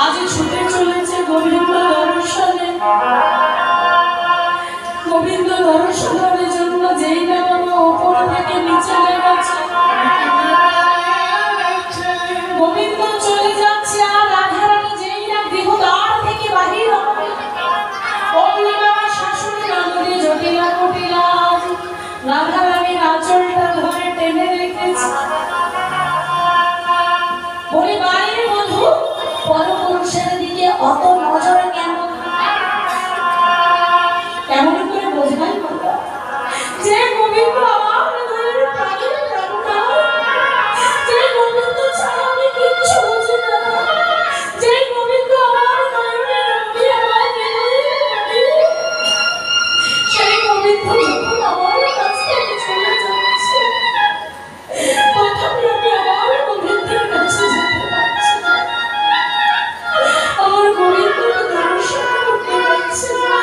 আজ ছুটে চলেছে গোবিন্দ দর্শনে। গোবিন্দ দর্শনের জন্য যেই না বাবা ওপর থেকে নিচে নেমেছে, গোবিন্দ চলে যাচ্ছে আর রাধারানী যেই না গৃহদ্বার থেকে বাহির হবে, অমনি বাবা শাশুড়ি নন্দী জটিলা কুটিলা রাধারানীর আঁচলটা ধরে টেনে রেখেছে। বলি বাইরে বধূ, পরপুরুষের দিকে অত নজর কেন? কেমন করে বোঝাই বলো যে গোবিন্দ আমার হৃদয়ের প্রাণের প্রাণটা, যে গোবিন্দ ছাড়া আমি কিচ্ছু বুঝি না, যে গোবিন্দ আমার নয়নের রবি, আমার হৃদয়ের রবি, সেই গোবিন্দ যখন আমার কাছ থেকে চলে যাচ্ছে, তথাপি আমি আমার গোবিন্দের কাছে যেতে পারছি না, আমার গোবিন্দকে দর্শন করতে পারছি না।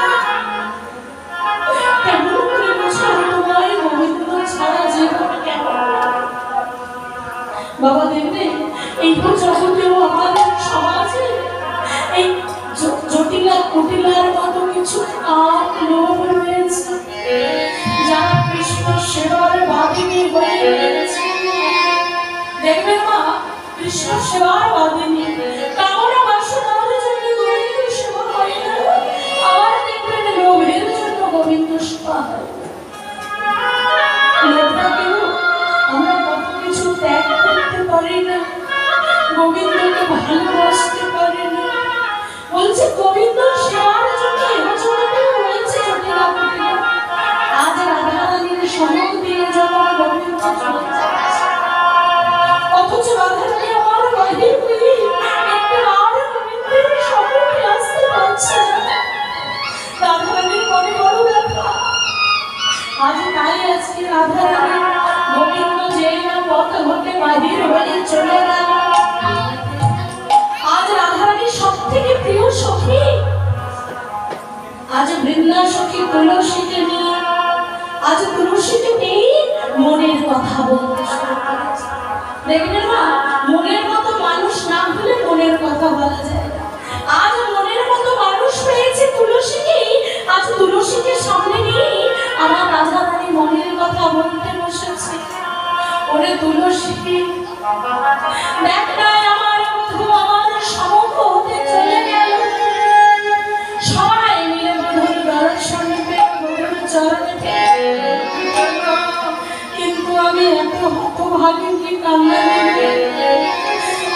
কেমন করে বোঝাবো তোমায় গোবিন্দ ছাড়া জীবন কেমন? বাবা দেখবে এই জগতেও আমাদের সমাজে এই জটিলা কুটিলার মতো কিছু কাম লোভ রয়েছে, যারা কৃষ্ণ সেবার বাদিনী হয়ে রয়েছে। দেখবে মা, কৃষ্ণ সেবার বাদিনী কামনা বাসনার জন্য গোবিন্দ সেবা করে না, আবার দেখবেন লোভের জন্য গোবিন্দ সেবা হয়। লোভটাকেও আমরা কত কিছু ত্যাগ করতে পারি না, গোবিন্দকে ভালোবাসতে পারি না। বলছে গোবিন্দ সেবার জন্য এবছরও রয়েছে জটিলা কুটিলা। আজ রাধারানীর সময় দিয়ে যখন গোবিন্দ চলে যাচ্ছে, অথচ রাধারানী আমার বাহির হয়ে একবার গোবিন্দের সম্মুখে আসতে পারছে না। রাধারানীর মনে বড় ব্যথা। আজ তাই আজকে রাধারানী গোবিন্দ যেই না পথ হতে বাহির হয়ে চলে গেল। আজ রাধারানীর সব থেকে প্রিয় সখী, আজ বৃন্দা সখী তুলসীকে নিয়ে, আজ তুলসীকে নিয়ে মনের কথা বলতে শুরু করেছে। দেখবেন না, মনের মতো মানুষ না হলে মনের কথা বলা যায় না। আজ মনের মতো মানুষ পেয়েছে তুলসীকে, আজ তুলসীকে সামনে নিয়ে আমার রাধারানী মনের কথা বলতে বসেছে। ওরে তুলসী, দেখ না আমার বধূ আমার সমুখ হতে চলে গেল। সবাই মিলে বধূর দর্শন পেয়ে বধূর চরণে পেয়ে, কিন্তু আমি এত হতভাগী কি কান্না দেবে।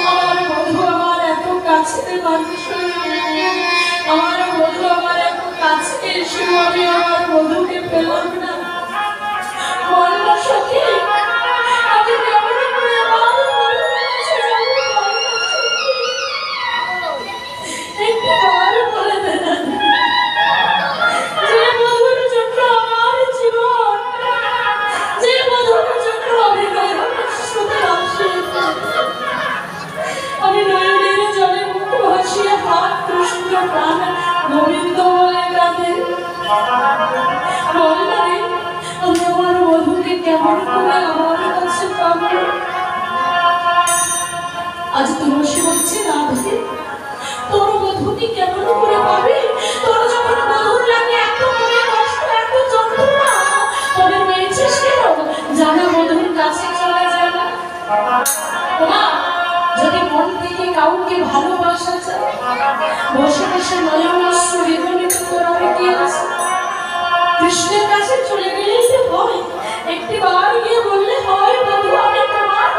আমার বধূ আমার এত কাছের মানুষ, আমার বধূ আমার এত কাছে এসেও আমি আমার বধূকে পেলাম না। বলল সখী, আমি কেমন করে আমার বধূর কাছে যাবো? একবার বলে দেন যে বধূর জন্য আমার জীবন, যে বধূর জন্য আমি শুধু আমি নয়নের জলে মুখ ভাসিয়ে হাত কৃষ্ণ প্রাণ গোবিন্দ বলে কাঁদে। বলে রে, আমি আমার বধূকে কেমন করে আমার কাছে পাবো? আজ তুলসী বলছে, রাধে তোর বধূকে কেমন করে পাবি? তোর যখন বধূর লাগে এত মনে কষ্ট, এত যন্ত্রণা, তবে রয়েছিস কেন? জানা বধূর কাছে চলে যায় না। ওমা, যদি মন থেকে কাউকে ভালোবাসা যায়, বসে বসে নয়নাশ্রু বিগলিত করার কি আছে? কৃষ্ণের কাছে চলে গেলেই যে হয়, একটি বার গিয়ে বললে হয় বধূ আমি তোমার।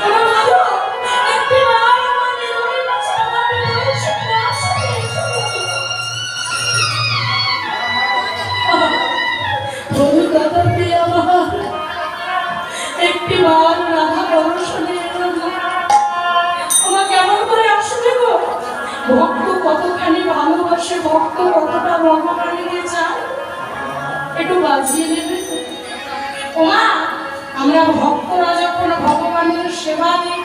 ওরা ভালো একটি বার আমার হৃদয়ের কাছে আমার হৃদয়ের সাথে আসে। বধূ কথা পেয়ে আমার একটি বার রাধা দর্শনে তোমার কেমন করে আসবে গো? ভক্ত কতখানি ভালোবাসে, ভক্ত কতটা ভগবানকে চায়, একটু বাজিয়ে নেবে। ওমা, আমরা ভক্তরা যখন ভগবানের সেবা দিই,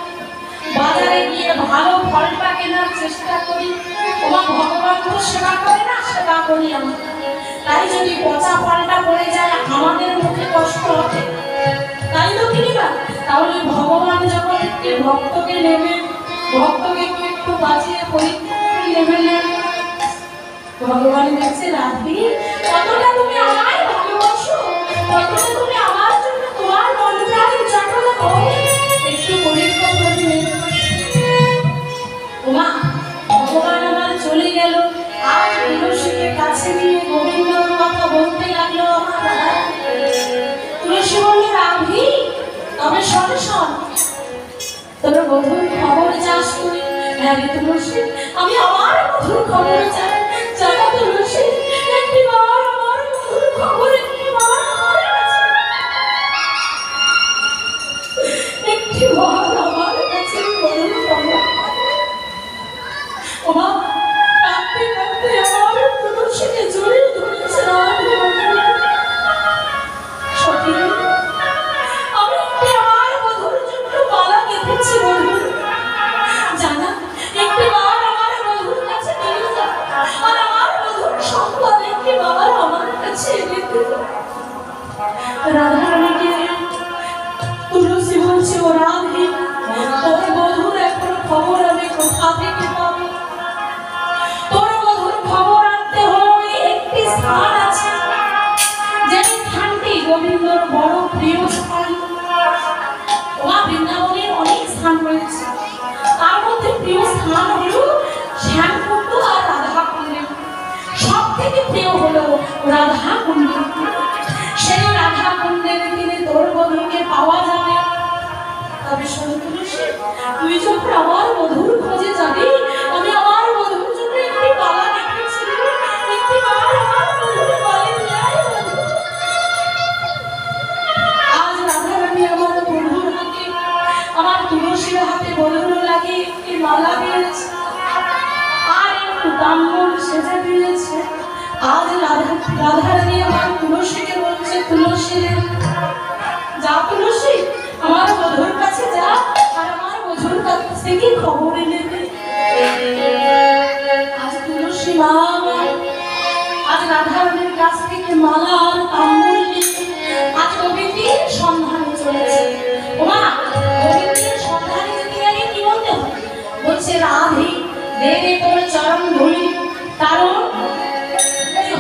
বাজারে গিয়ে ভালো ফলটা কেনার চেষ্টা করি, ওমা ভগবান তো সেবা করে না, সেবা করি আমরা। তাই যদি পচা ফলটা পড়ে যায় আমাদের মুখে কষ্ট হবে, তাই তো কিনিবা। তাহলে ভগবান যখন একটি ভক্তকে নেবেন, ভক্তকে একটু বাঁচিয়ে পরীক্ষা নেবেন। ভগবান বলছে রাধি, কতটা তুমি আমায় ভালোবাসো, কতটা তুমি আমার জন্য তোমার মন প্রাণ উজাড় করো, একটু পরীক্ষা করে ওমা। ভগবান আমার চলে গেল, আর তুলসীকে কাছে নিয়ে গোবিন্দর কথা বলতে লাগলো। তুলসী বলল, রাধি তবে শোন শোন, তোর বধুর খবর চাস তুই? হ্যাঁ তুলসী, আমি আমার বধুর খবর চাই। জানো তুলসী, একটিবার আমার বধুর খবর, একটিবার আমার কাছে, একটিবার আমার কাছে বধুর খবর। ওমা, কাঁদতে কাঁদতে আমার তুলসীকে জড়িয়ে ধরেছে। সত্যি আমি একটি আমার বধুর জন্য মালা গেঁথেছি বধুর, জানা একটিবার আমার বধুর কাছে নিয়ে যা, আর আমার বধুর সম্পদ একটিবার আমার কাছে এনে দে। রাধারানীকে তুলসী বলছে, ও রাধে, তোর বধুর এখন খবর আমি কোথা থেকে পাবো? তোর বধুর খবর আনতে হলে একটি স্থান আছে, যে স্থানটি গোবিন্দর বড় প্রিয় স্থান। ওমা, বৃন্দাবনের অনেক স্থান রয়েছে, তার মধ্যে প্রিয় স্থান হলো শ্যামকুণ্ড আর রাধাকুণ্ড। সব থেকে প্রিয় হলো রাধাকুণ্ড। সেই রাধাকুণ্ডের তীরে তোর বধূকে পাওয়া যাবে। তবে শোন তুলসী, তুই যখন আমার বধূর খোঁজে যাবি, আমি আমার বধূর জন্য একটি মালা গেঁথেছি, একটিবার আমার বধূর গলে দিয়ে আয় বধূ। আজ রাধারানী আমার বধূর হাতে, আমার তুলসীর হাতে বধূর লাগে একটি মালা দিয়েছে, আর একটু ব্রাহ্মণ সেজে দিয়েছে। আজ রাধারানী আমার তুলসীকে বলছে, তুলসী যা, তুলসী আমার বধূর কাছে যা, আর আমার বধূর কাছ থেকে খবর এনে দে। আজ তুলসী মা আজ রাধারানীর কাছ থেকে মালা আর তাম্বুল নিয়ে আজ গোবিন্দের সন্ধানে চলেছে। ওমা, গোবিন্দের সন্ধানে যেতে গেলে কি বলতে হয়? বলছে, রাধে দে দে তোর চরণ ধুলি, কারণ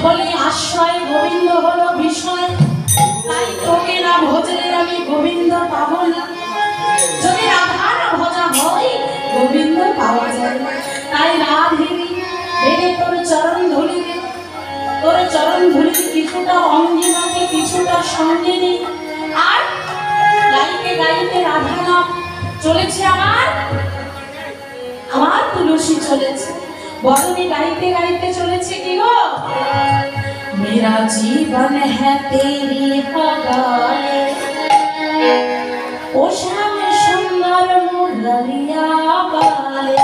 হলে আশ্রয়, গোবিন্দ হলো বিষয়, তাই তোকে না ভজলে আমি গোবিন্দ পাবো না। যদি রাধা না ভজা হয়, গোবিন্দ পাওয়া যায়। তাই রাধে দে তোর চরণ ধুলি, তোর চরণ ধুলি কিছুটা অঙ্গিমাকে কিছুটা সঙ্গে নে। আর গাইতে গাইতে রাধা নাম চলেছে আমার তুলসী চলেছে, বদনে গাইতে গাইতে চলেছে কি গো? मेरा जीवन है तेरी हवाले, ओ श्याम सुंदर मुरलिया वाले।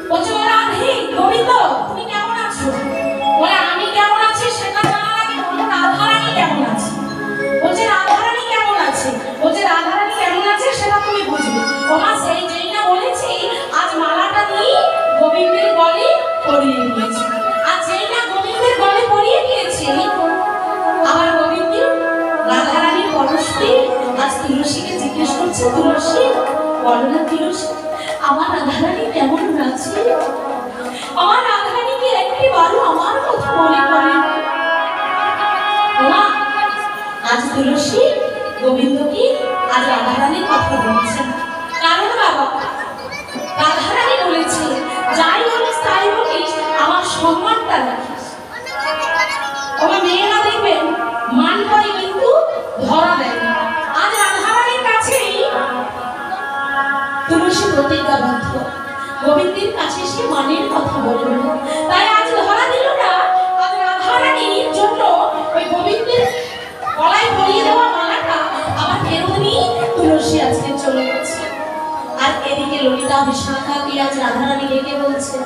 বলছে রাধে গোবিন্দ তুমি কেমন আছো? বলে আমি কেমন আছি সেটা জানার আগে বলো রাধারানী কেমন আছে। বলছে রাধারানী কেমন আছে? বলছে রাধারানী কেমন আছে সেটা তুমি বুঝবে। ওমা সেই যেই না বলেছি আজ মালাটা নিয়ে গোবিন্দের গলে পরিয়ে দিয়েছে। আর যেই না গোবিন্দের গলে পরিয়ে দিয়েছে আমার গোবিন্দ রাধারানীর পরশে আজ তুলসীকে জিজ্ঞেস করছে, তুলসী বলো না তুলসী আমার রাধারানী কেমন আছে? আমার রাধারানীকে একটিবারও আমার কথা মনে করে না। আজ তুলসী গোবিন্দকে আজ রাধারানীর কথা বলছে। কারণ বাবা রাধারানী বলেছে যাই বলিস তাই বলিস আমার সম্মানটা রাখিস। আমার মেয়েরা দেখবেন মান করে কিন্তু ধরা দেয় না। আজ রাধারানীর কাছেই তুলসী প্রতিজ্ঞাবদ্ধ গোবিন্দের কাছে সে মানের কথা বলল। তাই আজ ধরা দিল না। আজ রাধারানীর জন্য ওই গোবিন্দের গলায় পরিয়ে দেওয়া মালাটা আবার ফেরত নিয়ে তুলসী আজকে চলে গেছে। আর এদিকে ললিতা বিশাখাকে আজ রাধারানী ডেকে বলছে